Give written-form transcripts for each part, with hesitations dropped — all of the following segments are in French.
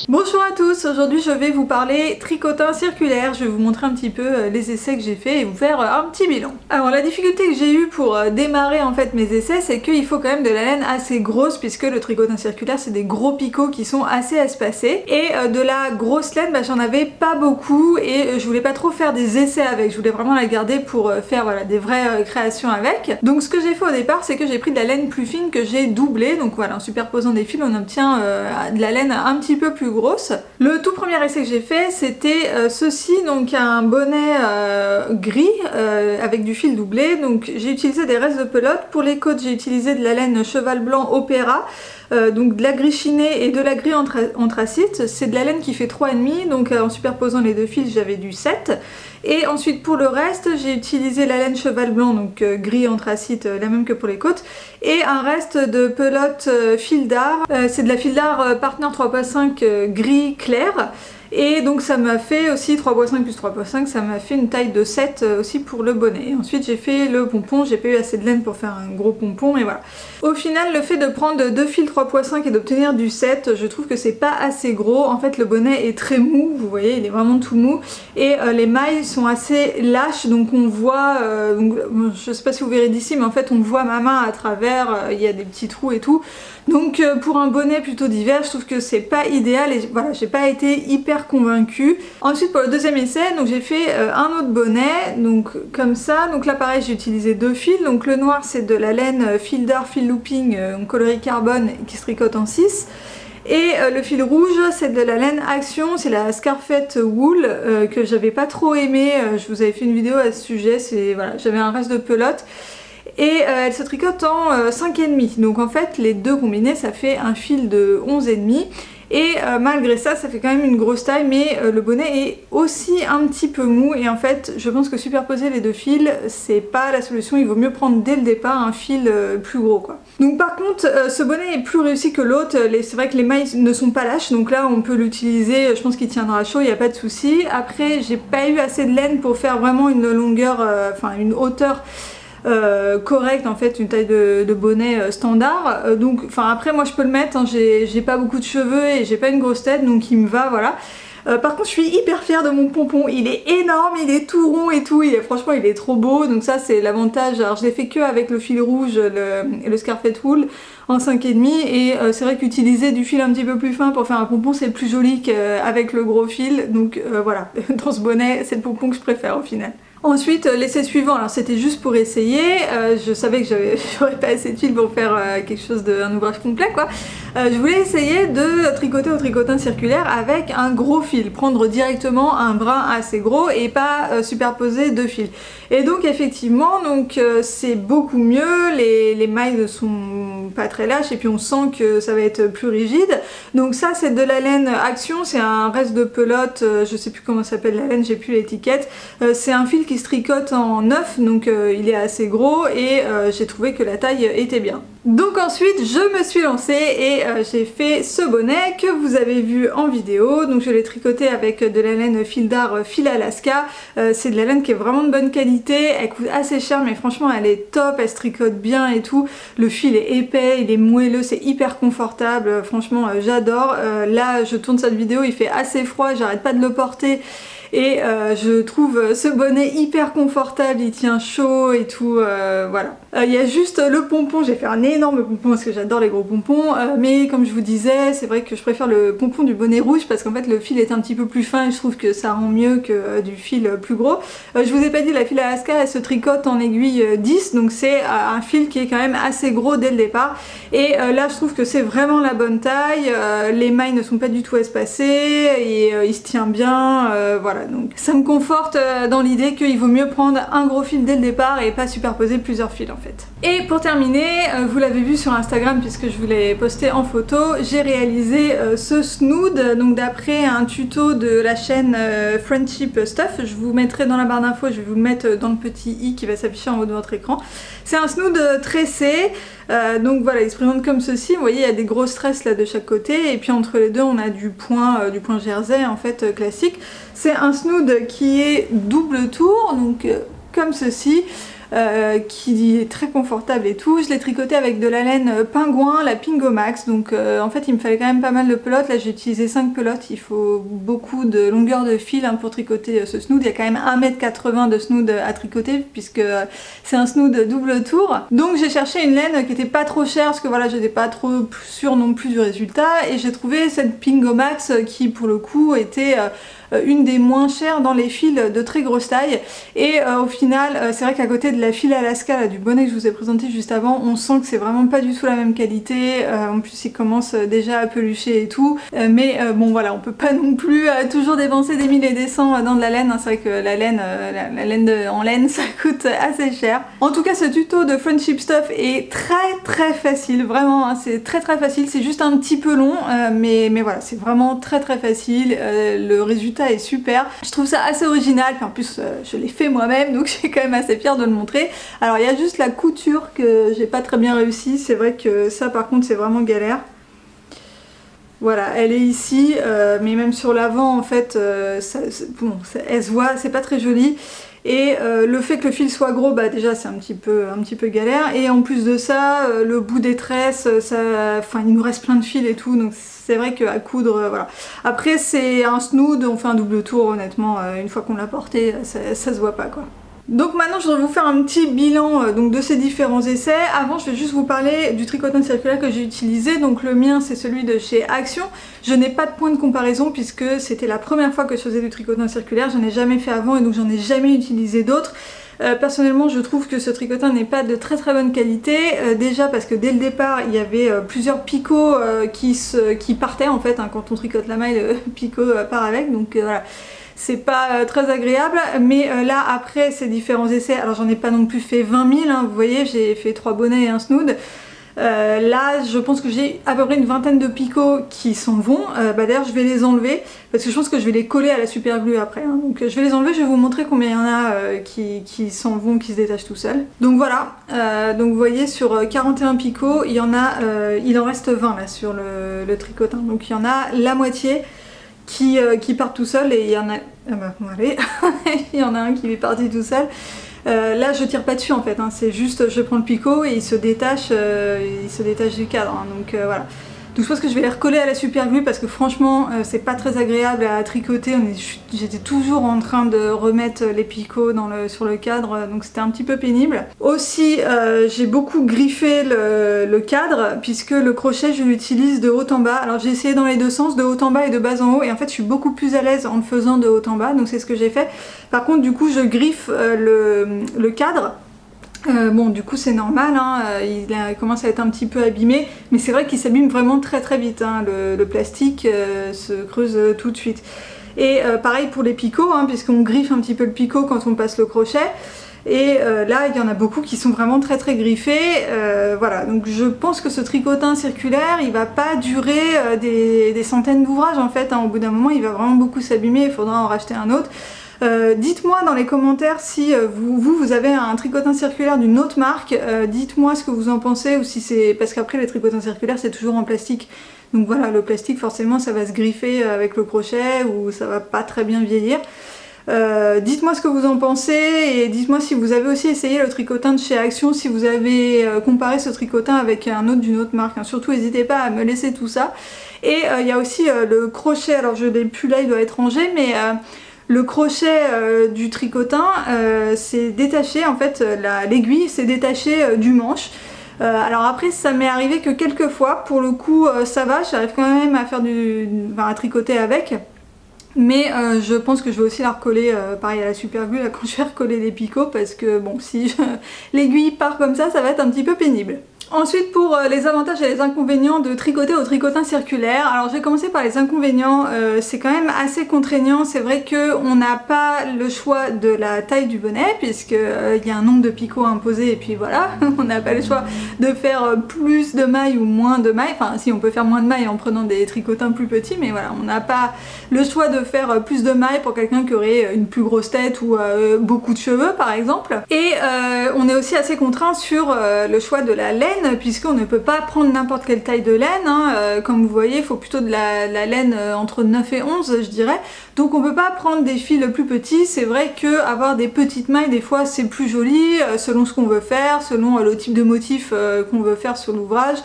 Bonjour à tous, aujourd'hui je vais vous parler tricotin circulaire, je vais vous montrer un petit peu les essais que j'ai fait et vous faire un petit bilan. Alors la difficulté que j'ai eue pour démarrer en fait mes essais, c'est qu'il faut quand même de la laine assez grosse puisque le tricotin circulaire c'est des gros picots qui sont assez espacés et de la grosse laine j'en avais pas beaucoup et je voulais pas trop faire des essais avec, je voulais vraiment la garder pour faire voilà, des vraies créations avec. Donc ce que j'ai fait au départ c'est que j'ai pris de la laine plus fine que j'ai doublée, donc voilà en superposant des fils on obtient de la laine un petit peu plus grosse. Le tout premier essai que j'ai fait c'était ceci, donc un bonnet gris avec du fil doublé, donc j'ai utilisé des restes de pelote. Pour les côtes j'ai utilisé de la laine cheval blanc opéra, donc de la gris chiné et de la gris anthracite. C'est de la laine qui fait 3,5, donc en superposant les deux fils j'avais du 7. Et ensuite pour le reste j'ai utilisé la laine cheval blanc, donc gris anthracite, la même que pour les côtes, et un reste de pelote fil d'art, c'est de la fil d'art Partner 3.5 gris clair. Et donc ça m'a fait aussi 3.5 plus 3.5, ça m'a fait une taille de 7 aussi pour le bonnet. Et ensuite j'ai fait le pompon, j'ai pas eu assez de laine pour faire un gros pompon et voilà. Au final le fait de prendre deux fils 3.5 et d'obtenir du 7, je trouve que c'est pas assez gros. En fait le bonnet est très mou, vous voyez il est vraiment tout mou. Et les mailles sont assez lâches, donc on voit, je sais pas si vous verrez d'ici, mais en fait on voit ma main à travers, il y a des petits trous et tout. Donc pour un bonnet plutôt d'hiver, je trouve que c'est pas idéal et voilà, j'ai pas été hyper convaincue. Ensuite pour le deuxième essai, donc j'ai fait un autre bonnet, donc comme ça. Donc là pareil j'ai utilisé deux fils, donc le noir c'est de la laine fil d'art fil looping coloris carbone qui se tricote en 6. Et le fil rouge c'est de la laine Action, c'est la Scarfette Wool que j'avais pas trop aimé, je vous avais fait une vidéo à ce sujet, voilà, j'avais un reste de pelote. Et elle se tricote en 5,5, donc en fait les deux combinés ça fait un fil de 11,5 et malgré ça ça fait quand même une grosse taille, mais le bonnet est aussi un petit peu mou et en fait je pense que superposer les deux fils c'est pas la solution, il vaut mieux prendre dès le départ un fil plus gros quoi. Donc par contre ce bonnet est plus réussi que l'autre, c'est vrai que les mailles ne sont pas lâches, donc là on peut l'utiliser, je pense qu'il tiendra chaud, il n'y a pas de souci. Après j'ai pas eu assez de laine pour faire vraiment une longueur, enfin une hauteur correct en fait, une taille de bonnet standard, donc enfin après moi je peux le mettre, hein, j'ai pas beaucoup de cheveux et j'ai pas une grosse tête donc il me va, voilà. Par contre je suis hyper fière de mon pompon, il est énorme, il est tout rond et tout, franchement il est trop beau, donc ça c'est l'avantage. Alors je l'ai fait que avec le fil rouge et le Scarfette Wool en 5,5 et c'est vrai qu'utiliser du fil un petit peu plus fin pour faire un pompon c'est plus joli qu'avec le gros fil, donc voilà, dans ce bonnet c'est le pompon que je préfère au final. Ensuite l'essai suivant, alors c'était juste pour essayer, je savais que j'aurais pas assez de fil pour faire quelque chose un ouvrage complet quoi. Je voulais essayer de tricoter au tricotin circulaire avec un gros fil, prendre directement un brin assez gros et pas superposer deux fils. Et donc effectivement donc c'est beaucoup mieux, les mailles ne sont pas très lâches et puis on sent que ça va être plus rigide. Donc ça c'est de la laine Action, c'est un reste de pelote, je sais plus comment s'appelle la laine, j'ai plus l'étiquette, c'est un fil qui se tricote en 9, donc il est assez gros et j'ai trouvé que la taille était bien. Donc ensuite je me suis lancée et j'ai fait ce bonnet que vous avez vu en vidéo. Donc je l'ai tricoté avec de la laine fil d'art fil Alaska, c'est de la laine qui est vraiment de bonne qualité, elle coûte assez cher mais franchement elle est top, elle se tricote bien et tout, le fil est épais, il est moelleux, c'est hyper confortable, franchement j'adore. Là je tourne cette vidéo, il fait assez froid, j'arrête pas de le porter. Et je trouve ce bonnet hyper confortable, il tient chaud et tout, voilà. Il y a juste le pompon, j'ai fait un énorme pompon parce que j'adore les gros pompons, mais comme je vous disais, c'est vrai que je préfère le pompon du bonnet rouge parce qu'en fait le fil est un petit peu plus fin et je trouve que ça rend mieux que du fil plus gros. Je vous ai pas dit, la fil Alaska elle se tricote en aiguille 10, donc c'est un fil qui est quand même assez gros dès le départ. Et là je trouve que c'est vraiment la bonne taille, les mailles ne sont pas du tout espacées et il se tient bien, voilà. Donc ça me conforte dans l'idée qu'il vaut mieux prendre un gros fil dès le départ et pas superposer plusieurs fils en fait. Et pour terminer, vous l'avez vu sur Instagram puisque je vous l'ai posté en photo, j'ai réalisé ce snood, donc d'après un tuto de la chaîne Friendship Stuff. Je vous mettrai dans la barre d'infos, je vais vous le mettre dans le petit i qui va s'afficher en haut de votre écran. C'est un snood tressé, donc voilà, il se présente comme ceci. Vous voyez, il y a des grosses tresses là de chaque côté et puis entre les deux on a du point jersey en fait classique. C'est un snood qui est double tour, donc comme ceci. qui est très confortable et tout. Je l'ai tricoté avec de la laine pingouin, la Pingomax, donc en fait il me fallait quand même pas mal de pelotes. Là j'ai utilisé 5 pelotes, il faut beaucoup de longueur de fil hein, pour tricoter ce snood. Il y a quand même 1,80 m de snood à tricoter puisque c'est un snood double tour. Donc j'ai cherché une laine qui était pas trop chère parce que voilà, j'étais pas trop sûre non plus du résultat, et j'ai trouvé cette Pingomax qui pour le coup était une des moins chères dans les fils de très grosse taille. Et au final c'est vrai qu'à côté de la file Alaska là, du bonnet que je vous ai présenté juste avant, on sent que c'est vraiment pas du tout la même qualité. En plus il commence déjà à pelucher et tout, mais bon voilà, on peut pas non plus toujours dépenser des 1000 et des cents dans de la laine hein. C'est vrai que la laine, en laine ça coûte assez cher. En tout cas ce tuto de Friendship Stuff est très facile, vraiment hein, c'est très facile, c'est juste un petit peu long mais voilà, c'est vraiment très facile. Le résultat est super, je trouve ça assez original, puis en plus je l'ai fait moi-même donc je suis quand même assez fière de le montrer. Alors il y a juste la couture que j'ai pas très bien réussi, c'est vrai que ça par contre c'est vraiment galère. Voilà, elle est ici, mais même sur l'avant en fait, bon, elle se voit, c'est pas très joli. Et le fait que le fil soit gros, bah déjà c'est un petit peu galère. Et en plus de ça, le bout des tresses, enfin il nous reste plein de fils et tout, donc c'est vrai qu'à coudre, voilà. Après c'est un snood, on fait un double tour honnêtement, une fois qu'on l'a porté, ça se voit pas quoi. Donc maintenant je voudrais vous faire un petit bilan donc de ces différents essais. Avant je vais juste vous parler du tricotin circulaire que j'ai utilisé. Donc le mien c'est celui de chez Action. Je n'ai pas de point de comparaison puisque c'était la première fois que je faisais du tricotin circulaire. J'en ai jamais fait avant et donc j'en ai jamais utilisé d'autres. Personnellement je trouve que ce tricotin n'est pas de très bonne qualité, déjà parce que dès le départ il y avait plusieurs picots qui partaient en fait hein, quand on tricote la maille, le picot part avec, donc voilà. C'est pas très agréable, mais là après ces différents essais, alors j'en ai pas non plus fait 20 000, hein, vous voyez j'ai fait 3 bonnets et un snood. Là je pense que j'ai à peu près une vingtaine de picots qui s'en vont, d'ailleurs je vais les enlever parce que je pense que je vais les coller à la super glue après hein. Donc je vais les enlever, je vais vous montrer combien il y en a qui s'en vont, qui se détachent tout seuls. Donc voilà, donc vous voyez sur 41 picots il y en a, il en reste 20 là sur le tricotin, donc il y en a la moitié qui partent tout seul, et il y en a, ah bah, bon, allez. Il y en a un qui est parti tout seul. Là je tire pas dessus en fait, hein. C'est juste je prends le picot et il se détache du cadre hein. Donc voilà. Donc je pense que je vais les recoller à la super glue parce que franchement c'est pas très agréable à tricoter. J'étais toujours en train de remettre les picots sur le cadre, donc c'était un petit peu pénible. Aussi j'ai beaucoup griffé le cadre puisque le crochet je l'utilise de haut en bas. Alors j'ai essayé dans les deux sens, de haut en bas et de bas en haut, et en fait je suis beaucoup plus à l'aise en le faisant de haut en bas, donc c'est ce que j'ai fait. Par contre du coup je griffe le cadre. Bon du coup c'est normal hein, il commence à être un petit peu abîmé, mais c'est vrai qu'il s'abîme vraiment très vite hein. Le plastique se creuse tout de suite. Et pareil pour les picots hein, puisqu'on griffe un petit peu le picot quand on passe le crochet. Et là il y en a beaucoup qui sont vraiment très griffés, voilà. Donc je pense que ce tricotin circulaire il va pas durer des centaines d'ouvrages en fait hein. Au bout d'un moment il va vraiment beaucoup s'abîmer, il faudra en racheter un autre. Dites-moi dans les commentaires si vous avez un tricotin circulaire d'une autre marque, dites-moi ce que vous en pensez, ou si c'est... Parce qu'après les tricotins circulaires c'est toujours en plastique, donc voilà, le plastique forcément ça va se griffer avec le crochet ou ça va pas très bien vieillir. Dites-moi ce que vous en pensez, et dites-moi si vous avez aussi essayé le tricotin de chez Action, si vous avez comparé ce tricotin avec un autre d'une autre marque hein. Surtout n'hésitez pas à me laisser tout ça. Et il y a aussi le crochet, alors je l'ai plus là, il doit être rangé, mais... le crochet du tricotin s'est détaché, en fait l'aiguille s'est détachée du manche. Alors après ça m'est arrivé que quelques fois, pour le coup ça va, j'arrive quand même à faire à tricoter avec. Mais je pense que je vais aussi la recoller pareil à la super glue là, quand je vais recoller les picots, parce que bon si l'aiguille part comme ça va être un petit peu pénible. Ensuite pour les avantages et les inconvénients de tricoter au tricotin circulaire. Alors je vais commencer par les inconvénients, c'est quand même assez contraignant. C'est vrai qu'on n'a pas le choix de la taille du bonnet puisque il y a un nombre de picots imposé, et puis voilà, on n'a pas le choix de faire plus de mailles ou moins de mailles. Enfin si, on peut faire moins de mailles en prenant des tricotins plus petits, mais voilà, on n'a pas le choix de faire plus de mailles pour quelqu'un qui aurait une plus grosse tête ou beaucoup de cheveux par exemple. Et on est aussi assez contraint sur le choix de la laine, laine, puisqu'on ne peut pas prendre n'importe quelle taille de laine, hein. Comme vous voyez, il faut plutôt de la laine entre 9 et 11 je dirais, donc on peut pas prendre des fils plus petits. C'est vrai que avoir des petites mailles des fois c'est plus joli, selon ce qu'on veut faire, selon le type de motif qu'on veut faire sur l'ouvrage.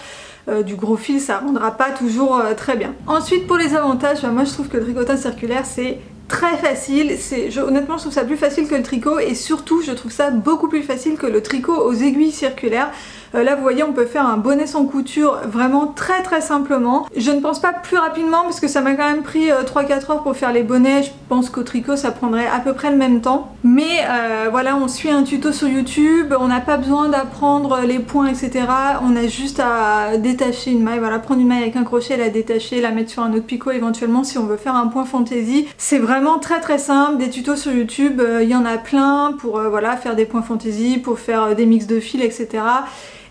Du gros fil ça rendra pas toujours très bien. Ensuite pour les avantages, moi je trouve que le tricotage circulaire c'est très facile, honnêtement je trouve ça plus facile que le tricot, et surtout je trouve ça beaucoup plus facile que le tricot aux aiguilles circulaires. Là vous voyez, on peut faire un bonnet sans couture vraiment très simplement. Je ne pense pas plus rapidement parce que ça m'a quand même pris 3-4 heures pour faire les bonnets. Je pense qu'au tricot ça prendrait à peu près le même temps. Mais voilà, on suit un tuto sur YouTube, on n'a pas besoin d'apprendre les points etc. On a juste à détacher une maille, voilà, prendre une maille avec un crochet, la détacher, la mettre sur un autre picot éventuellement si on veut faire un point fantaisie. C'est vraiment très simple, des tutos sur YouTube, il y en a plein pour voilà, faire des points fantaisie, pour faire des mix de fils etc.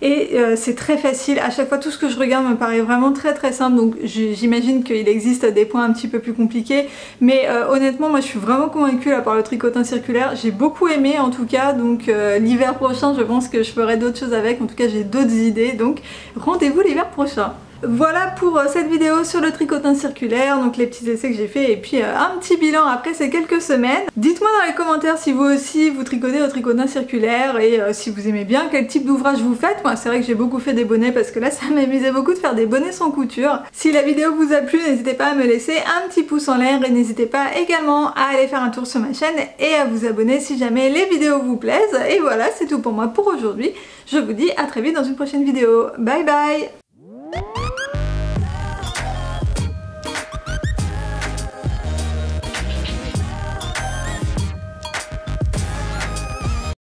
Et c'est très facile, à chaque fois tout ce que je regarde me paraît vraiment très simple, donc j'imagine qu'il existe des points un petit peu plus compliqués, mais honnêtement moi je suis vraiment convaincue là par le tricotin circulaire, j'ai beaucoup aimé en tout cas, donc l'hiver prochain je pense que je ferai d'autres choses avec, en tout cas j'ai d'autres idées, donc rendez-vous l'hiver prochain. Voilà pour cette vidéo sur le tricotin circulaire, donc les petits essais que j'ai fait et puis un petit bilan après ces quelques semaines. Dites-moi dans les commentaires si vous aussi vous tricotez au tricotin circulaire et si vous aimez bien, quel type d'ouvrage vous faites. Moi c'est vrai que j'ai beaucoup fait des bonnets parce que là ça m'amusait beaucoup de faire des bonnets sans couture. Si la vidéo vous a plu, n'hésitez pas à me laisser un petit pouce en l'air et n'hésitez pas également à aller faire un tour sur ma chaîne et à vous abonner si jamais les vidéos vous plaisent. Et voilà, c'est tout pour moi pour aujourd'hui. Je vous dis à très vite dans une prochaine vidéo. Bye bye!